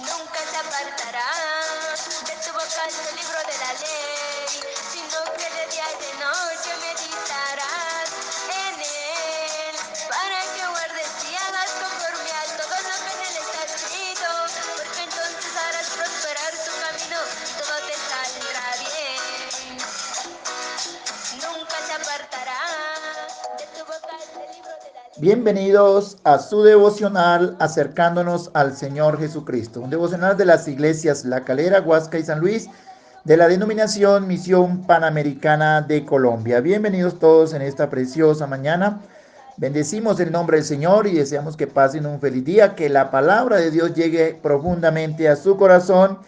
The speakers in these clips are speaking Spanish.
Nunca se apartará de tu boca el libro de la ley, sino que de día y de noche meditarás en él, para que guardes y hagas conforme a todo lo que en él está escrito, porque entonces harás prosperar tu camino, todo te saldrá bien. Nunca se apartará de tu boca el libro de la ley. Bienvenidos a su devocional acercándonos al Señor Jesucristo, un devocional de las iglesias La Calera, Huasca y San Luis, de la denominación Misión Panamericana de Colombia. Bienvenidos todos en esta preciosa mañana. Bendecimos el nombre del Señor y deseamos que pasen un feliz día, que la palabra de Dios llegue profundamente a su corazón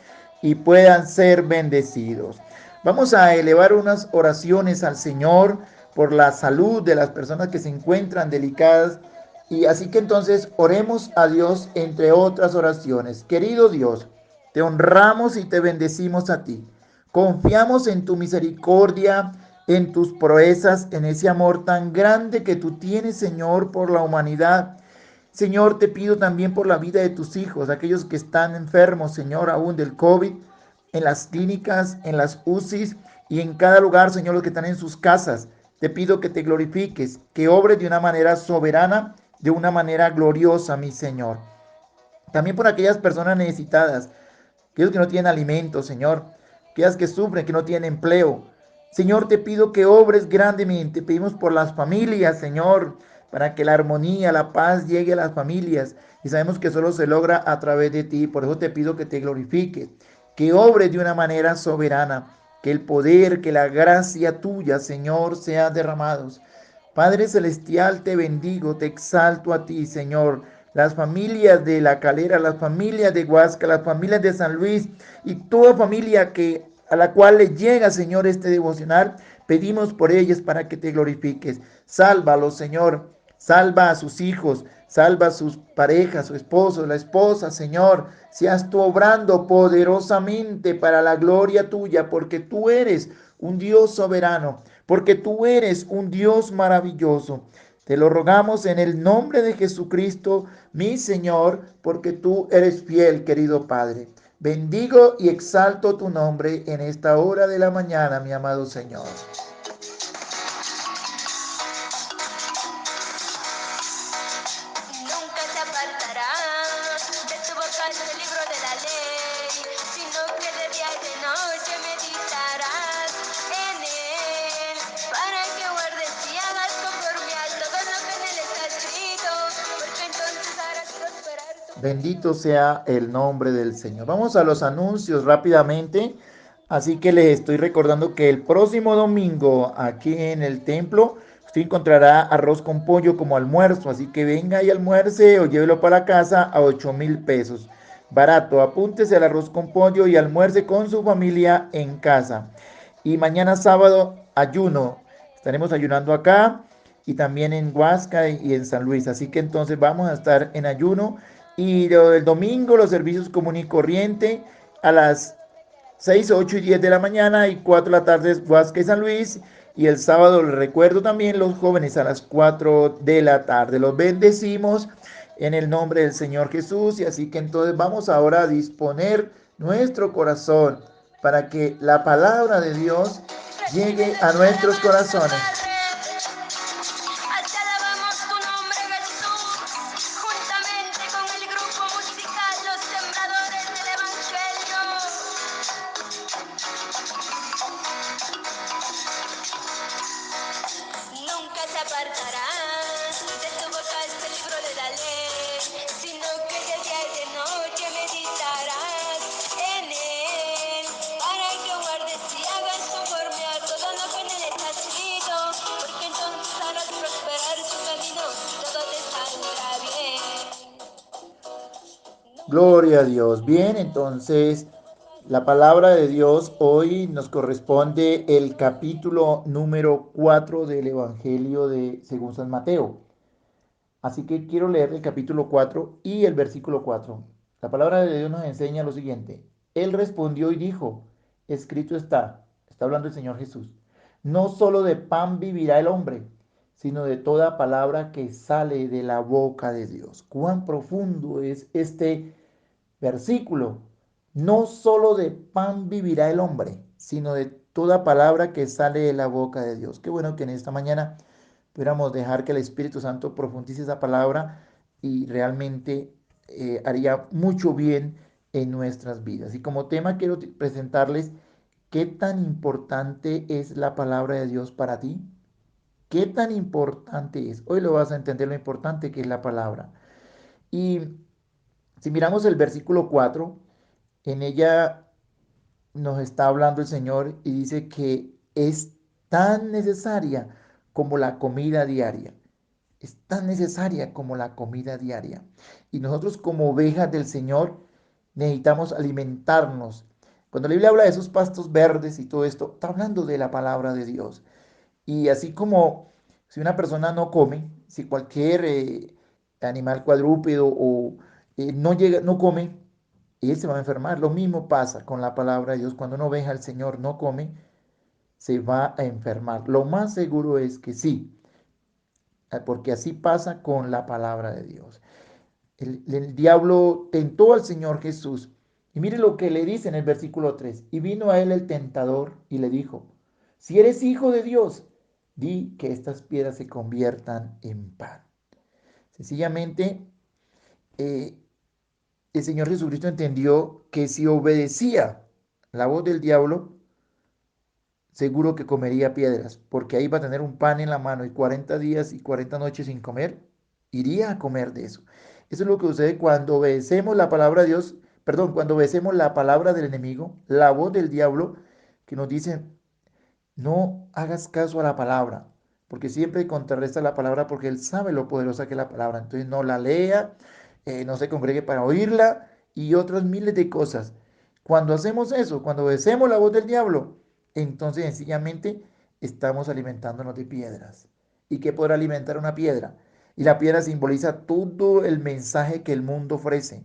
y puedan ser bendecidos. Vamos a elevar unas oraciones al Señor por la salud de las personas que se encuentran delicadas. Y así que entonces oremos a Dios entre otras oraciones. Querido Dios, te honramos y te bendecimos a ti. Confiamos en tu misericordia, en tus proezas, en ese amor tan grande que tú tienes, Señor, por la humanidad. Señor, te pido también por la vida de tus hijos, aquellos que están enfermos, Señor, aún del COVID, en las clínicas, en las UCIs y en cada lugar, Señor, los que están en sus casas. Te pido que te glorifiques, que obres de una manera soberana, de una manera gloriosa, mi Señor. También por aquellas personas necesitadas, aquellos que no tienen alimento, Señor, aquellas que sufren, que no tienen empleo. Señor, te pido que obres grandemente. Pedimos por las familias, Señor, para que la armonía, la paz llegue a las familias. Y sabemos que solo se logra a través de ti. Por eso te pido que te glorifiques, que obres de una manera soberana, que el poder, que la gracia tuya, Señor, sean derramados. Padre Celestial, te bendigo, te exalto a ti, Señor. Las familias de La Calera, las familias de Huasca, las familias de San Luis y toda familia a la cual le llega, Señor, este devocional, pedimos por ellas para que te glorifiques. Sálvalos, Señor. Salva a sus hijos, salva a sus parejas, su esposo, la esposa, Señor. Seas tú obrando poderosamente para la gloria tuya, porque tú eres un Dios soberano, porque tú eres un Dios maravilloso. Te lo rogamos en el nombre de Jesucristo, mi Señor, porque tú eres fiel, querido Padre. Bendigo y exalto tu nombre en esta hora de la mañana, mi amado Señor. Nunca se apartará de tu boca el libro de la ley, sino que de día y de noche meditarás en él, para que guardes y hagas conforme a todo lo que en él está escrito, porque entonces harás prosperar tu... Bendito sea el nombre del Señor. Vamos a los anuncios rápidamente. Así que les estoy recordando que el próximo domingo aquí en el templo usted encontrará arroz con pollo como almuerzo. Así que venga y almuerce o llévelo para la casa a 8,000 pesos. Barato, apúntese al arroz con pollo y almuerce con su familia en casa. Y mañana sábado ayuno. Estaremos ayunando acá y también en Huasca y en San Luis. Así que entonces vamos a estar en ayuno. Y el domingo los servicios común y corriente a las 6, 8 y 10 de la mañana y 4 de la tarde es Huasca y San Luis. Y el sábado les recuerdo también los jóvenes a las 4 de la tarde. Los bendecimos en el nombre del Señor Jesús. Y así que entonces vamos ahora a disponer nuestro corazón para que la palabra de Dios llegue a nuestros corazones. Te alabamos tu nombre, Jesús, juntamente con el grupo musical Los Sembradores del Evangelio. Nunca se apartará de tu boca este libro de la ley, sino que de día y de noche meditarás en él, para que guardes y hagas conforme a todo lo que en él está escrito, porque entonces harás prosperar tu camino, todo te saldrá bien. Gloria a Dios. Bien, entonces la palabra de Dios hoy nos corresponde el capítulo número 4 del Evangelio de según San Mateo. Así que quiero leer el capítulo 4 y el versículo 4. La palabra de Dios nos enseña lo siguiente. Él respondió y dijo, escrito está hablando el Señor Jesús, no solo de pan vivirá el hombre, sino de toda palabra que sale de la boca de Dios. Cuán profundo es este versículo. No solo de pan vivirá el hombre, sino de toda palabra que sale de la boca de Dios. Qué bueno que en esta mañana pudiéramos dejar que el Espíritu Santo profundice esa palabra y realmente haría mucho bien en nuestras vidas. Y como tema quiero presentarles qué tan importante es la palabra de Dios para ti. ¿Qué tan importante es? Hoy lo vas a entender lo importante que es la palabra. Y si miramos el versículo 4, en ella nos está hablando el Señor y dice que es tan necesaria como la comida diaria. Es tan necesaria como la comida diaria. Y nosotros como ovejas del Señor necesitamos alimentarnos. Cuando la Biblia habla de esos pastos verdes y todo esto, está hablando de la palabra de Dios. Y así como si una persona no come, si cualquier animal cuadrúpedo o no llega, no come, él se va a enfermar. Lo mismo pasa con la palabra de Dios. Cuando una oveja al Señor no come, se va a enfermar. Lo más seguro es que sí, porque así pasa con la palabra de Dios. El diablo tentó al Señor Jesús. Y mire lo que le dice en el versículo 3. Y vino a él el tentador y le dijo, si eres hijo de Dios, di que estas piedras se conviertan en pan. Sencillamente, eh, el Señor Jesucristo entendió que si obedecía la voz del diablo, seguro que comería piedras, porque ahí va a tener un pan en la mano y 40 días y 40 noches sin comer, iría a comer de eso. Eso es lo que sucede cuando obedecemos la palabra de Dios, perdón, cuando obedecemos la palabra del enemigo, la voz del diablo, que nos dice, no hagas caso a la palabra, porque siempre contrarresta la palabra porque él sabe lo poderosa que es la palabra. Entonces no la lea, no se congregue para oírla y otras miles de cosas. Cuando hacemos eso, cuando obedecemos la voz del diablo, entonces sencillamente estamos alimentándonos de piedras. ¿Y qué podrá alimentar una piedra? Y la piedra simboliza todo el mensaje que el mundo ofrece,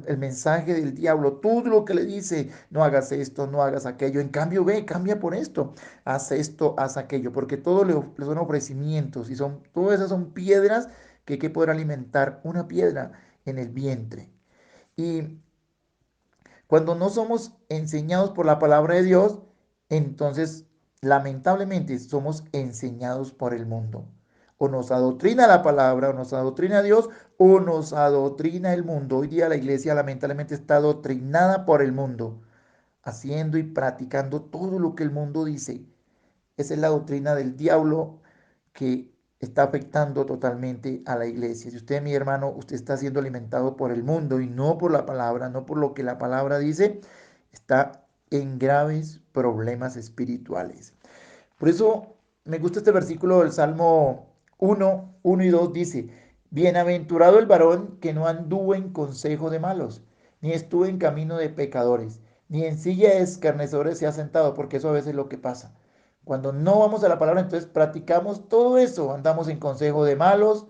el mensaje del diablo, todo lo que le dice, no hagas esto, no hagas aquello. En cambio, ve, cambia por esto, haz aquello, porque todo le son ofrecimientos y todas esas son piedras que hay que poder alimentar una piedra en el vientre. Y cuando no somos enseñados por la palabra de Dios, entonces lamentablemente somos enseñados por el mundo. O nos adoctrina la palabra, o nos adoctrina Dios, o nos adoctrina el mundo. Hoy día la iglesia lamentablemente está adoctrinada por el mundo, haciendo y practicando todo lo que el mundo dice. Esa es la doctrina del diablo que está afectando totalmente a la iglesia. Si usted, mi hermano, usted está siendo alimentado por el mundo y no por la palabra, no por lo que la palabra dice, está en graves problemas espirituales. Por eso me gusta este versículo del Salmo 1 y 2 dice, bienaventurado el varón que no anduvo en consejo de malos, ni estuvo en camino de pecadores, ni en silla de escarnecedores se ha sentado, porque eso a veces es lo que pasa. Cuando no vamos a la palabra, entonces practicamos todo eso, andamos en consejo de malos,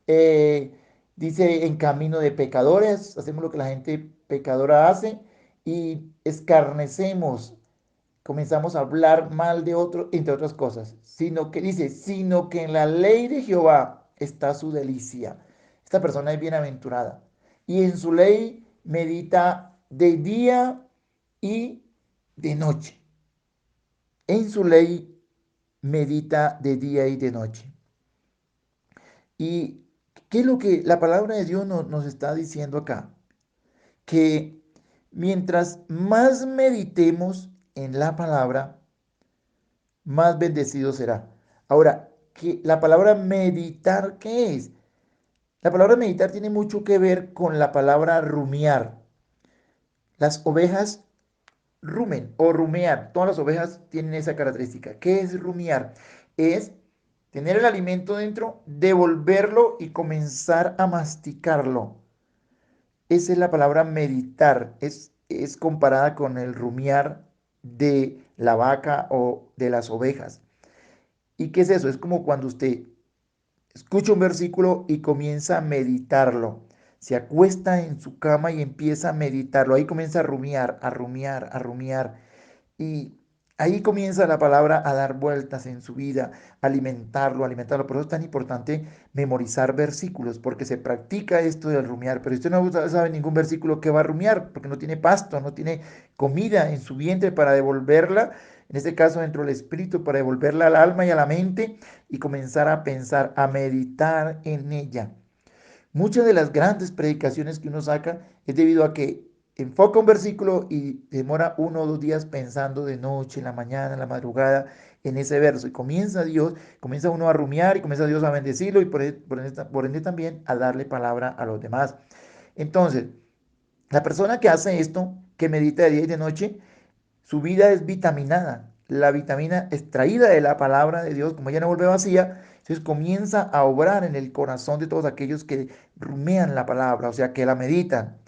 eh, dice en camino de pecadores, hacemos lo que la gente pecadora hace y escarnecemos, comenzamos a hablar mal de otro, entre otras cosas, sino que dice, sino que en la ley de Jehová está su delicia. Esta persona es bienaventurada y en su ley medita de día y de noche. En su ley medita de día y de noche. ¿Y qué es lo que la palabra de Dios nos está diciendo acá? Que mientras más meditemos en la palabra, más bendecido será. Ahora, la palabra meditar, ¿qué es? La palabra meditar tiene mucho que ver con la palabra rumiar. Las ovejas rumen o rumear. Todas las ovejas tienen esa característica. ¿Qué es rumiar? Es tener el alimento dentro, devolverlo y comenzar a masticarlo. Esa es la palabra meditar. Es comparada con el rumiar de la vaca o de las ovejas. ¿Y qué es eso? Es como cuando usted escucha un versículo y comienza a meditarlo. se acuesta en su cama y empieza a meditarlo. Ahí comienza a rumiar, a rumiar, a rumiar. Y ahí comienza la palabra a dar vueltas en su vida, alimentarlo, alimentarlo. Por eso es tan importante memorizar versículos, porque se practica esto del rumiar. Pero si usted no sabe ningún versículo, ¿qué va a rumiar? Porque no tiene pasto, no tiene comida en su vientre para devolverla, en este caso dentro del espíritu, para devolverla al alma y a la mente y comenzar a pensar, a meditar en ella. Muchas de las grandes predicaciones que uno saca es debido a que enfoca un versículo y demora 1 o 2 días pensando de noche, en la mañana, en la madrugada, en ese verso. Y comienza uno a rumiar y comienza Dios a bendecirlo y por ende también a darle palabra a los demás. Entonces, la persona que hace esto, que medita de día y de noche, su vida es vitaminada. La vitamina extraída de la palabra de Dios, como ella no vuelve vacía, entonces comienza a obrar en el corazón de todos aquellos que rumean la palabra, o sea, que la meditan.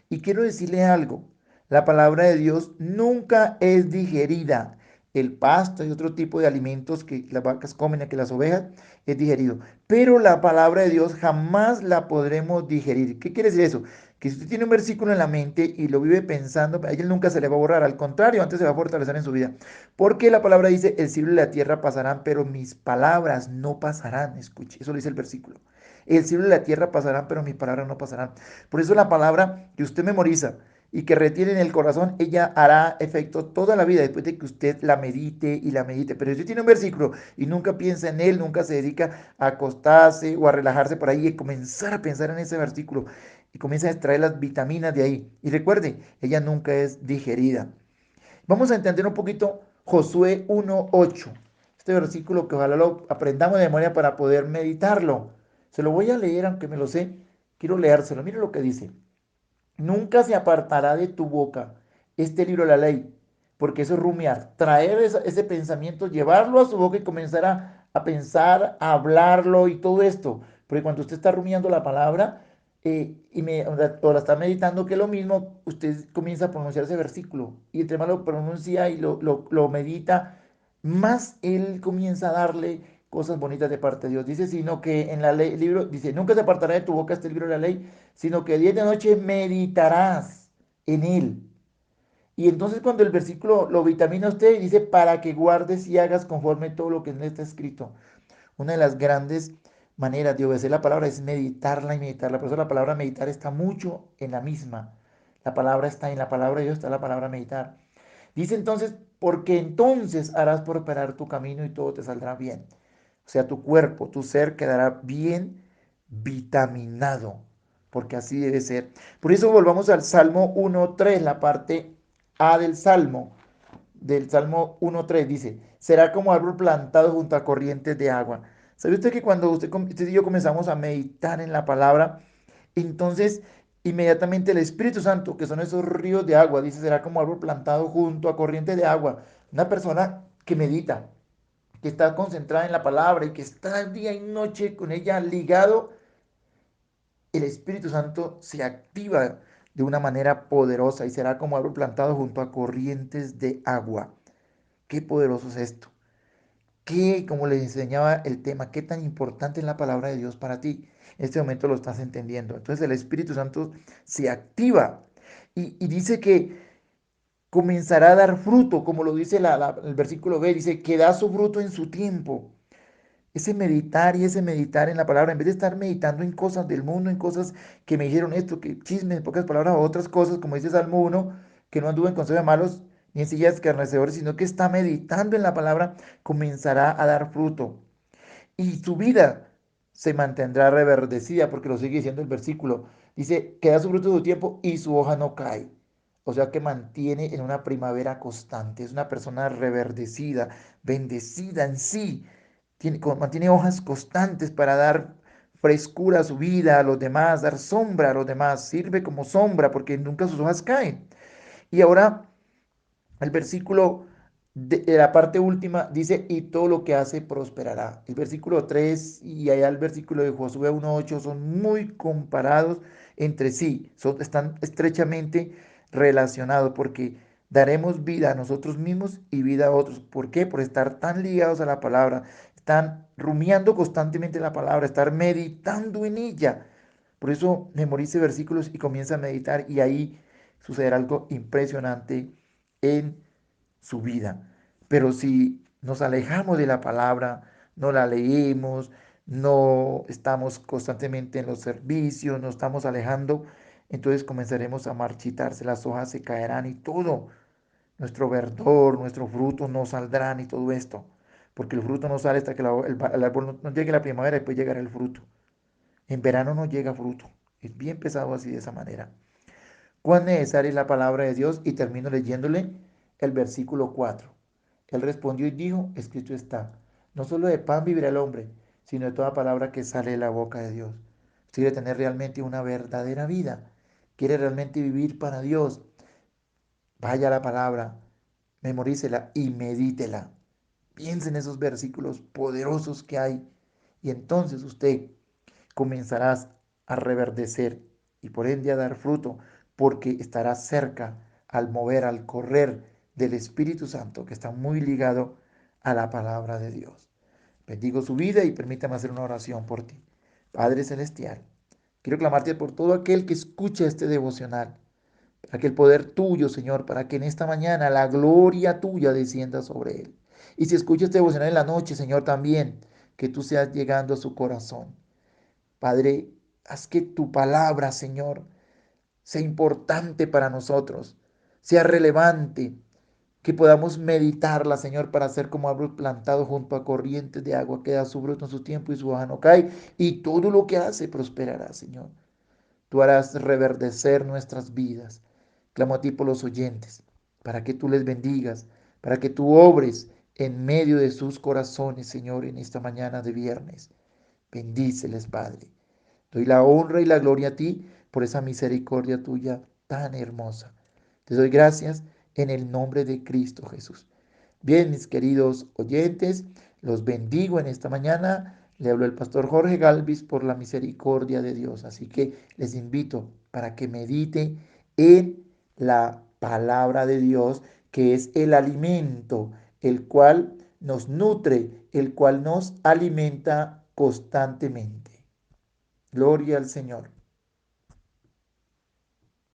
Y quiero decirle algo, la palabra de Dios nunca es digerida. El pasto y otro tipo de alimentos que las vacas comen, que las ovejas, es digerido. Pero la palabra de Dios jamás la podremos digerir. ¿Qué quiere decir eso? Que si usted tiene un versículo en la mente y lo vive pensando, a él nunca se le va a borrar, al contrario, antes se va a fortalecer en su vida. Porque la palabra dice, el cielo y la tierra pasarán, pero mis palabras no pasarán. Escuche, eso lo dice el versículo. El cielo y la tierra pasarán, pero mis palabras no pasarán. Por eso la palabra que usted memoriza y que retiene en el corazón, ella hará efecto toda la vida después de que usted la medite y la medite. Pero si usted tiene un versículo y nunca piensa en él, nunca se dedica a acostarse o a relajarse por ahí y comenzar a pensar en ese versículo y comienza a extraer las vitaminas de ahí. Y recuerde, ella nunca es digerida. Vamos a entender un poquito Josué 1:8. Este versículo que ojalá lo aprendamos de memoria para poder meditarlo. Se lo voy a leer, aunque me lo sé. Quiero leérselo. Mire lo que dice. Nunca se apartará de tu boca este libro de la ley, porque eso es rumiar, traer ese pensamiento, llevarlo a su boca y comenzar a pensar, a hablarlo y todo esto. Porque cuando usted está rumiando la palabra o la está meditando, que es lo mismo, usted comienza a pronunciar ese versículo y entre más lo pronuncia y lo medita, más él comienza a darle cosas bonitas de parte de Dios. Dice, sino que en la ley, el libro dice, nunca se apartará de tu boca este libro de la ley, sino que día y de noche meditarás en él. Y entonces cuando el versículo lo vitamina a usted, dice, para que guardes y hagas conforme todo lo que en él está escrito. Una de las grandes maneras de obedecer la palabra es meditarla y meditarla. Por eso la palabra meditar está mucho en la misma. La palabra está en la palabra de Dios, está la palabra meditar. Dice entonces, porque entonces harás prosperar tu camino y todo te saldrá bien. O sea, tu cuerpo, tu ser quedará bien vitaminado, porque así debe ser. Por eso volvamos al Salmo 1:3, la parte A del Salmo 1:3 dice, será como árbol plantado junto a corrientes de agua. ¿Sabe usted que cuando usted y yo comenzamos a meditar en la palabra, entonces inmediatamente el Espíritu Santo, que son esos ríos de agua, dice, será como árbol plantado junto a corrientes de agua? Una persona que medita, que está concentrada en la palabra y que está día y noche con ella ligado, el Espíritu Santo se activa de una manera poderosa y será como árbol plantado junto a corrientes de agua. Qué poderoso es esto. Qué, como les enseñaba el tema, qué tan importante es la palabra de Dios para ti. En este momento lo estás entendiendo. Entonces el Espíritu Santo se activa y dice que comenzará a dar fruto, como lo dice el versículo B, dice que da su fruto en su tiempo. Ese meditar en la palabra, en vez de estar meditando en cosas del mundo, en cosas que me dijeron esto, que chismes, en pocas palabras, o otras cosas, como dice Salmo 1, que no anduvo en consejo de malos ni en sillas escarnecedores, sino que está meditando en la palabra, comenzará a dar fruto. Y su vida se mantendrá reverdecida, porque lo sigue diciendo el versículo. Dice, que da su fruto de su tiempo y su hoja no cae. O sea que mantiene en una primavera constante. Es una persona reverdecida, bendecida en sí. Mantiene hojas constantes para dar frescura a su vida, a los demás, dar sombra a los demás. Sirve como sombra porque nunca sus hojas caen. Y ahora el versículo de la parte última dice, y todo lo que hace prosperará. El versículo 3 y allá el versículo de Josué 1:8 son muy comparados entre sí, están estrechamente relacionados porque daremos vida a nosotros mismos y vida a otros. ¿Por qué? Por estar tan ligados a la palabra, están rumiando constantemente la palabra, estar meditando en ella. Por eso memorice versículos y comienza a meditar y ahí sucederá algo impresionante en su vida. Pero si nos alejamos de la palabra, no la leemos, no estamos constantemente en los servicios, nos estamos alejando, entonces comenzaremos a marchitarse, las hojas se caerán y todo, nuestro verdor, nuestros frutos no saldrán y todo esto, porque el fruto no sale hasta que el árbol no llegue la primavera y después llegará el fruto. En verano no llega fruto. Es bien pesado así de esa manera. ¿Cuán necesaria es la palabra de Dios? Y termino leyéndole el versículo 4. Él respondió y dijo, escrito está, no solo de pan vivirá el hombre, sino de toda palabra que sale de la boca de Dios. Quiere tener realmente una verdadera vida. Quiere realmente vivir para Dios. Vaya a la palabra, memorícela y medítela. Piense en esos versículos poderosos que hay. Y entonces usted comenzarás a reverdecer y por ende a dar fruto, porque estarás cerca al mover, al correr del Espíritu Santo, que está muy ligado a la palabra de Dios. Bendigo su vida y permítame hacer una oración por ti. Padre Celestial, quiero clamarte por todo aquel que escucha este devocional, para que el poder tuyo, Señor, para que en esta mañana la gloria tuya descienda sobre él. Y si escucha este devocional en la noche, Señor, también, que tú seas llegando a su corazón. Padre, haz que tu palabra, Señor, sea importante para nosotros, sea relevante, que podamos meditarla, Señor, para ser como árbol plantado junto a corrientes de agua que da su fruto en su tiempo y su hoja no cae, y todo lo que hace prosperará, Señor. Tú harás reverdecer nuestras vidas. Clamo a ti por los oyentes, para que tú les bendigas, para que tú obres en medio de sus corazones, Señor, en esta mañana de viernes. Bendíceles, Padre. Doy la honra y la gloria a ti por esa misericordia tuya tan hermosa. Te doy gracias en el nombre de Cristo Jesús. Bien, mis queridos oyentes, los bendigo en esta mañana. Le habló el pastor Jorge Galvis por la misericordia de Dios. Así que les invito para que medite en la palabra de Dios, que es el alimento, el cual nos nutre, el cual nos alimenta constantemente. Gloria al Señor.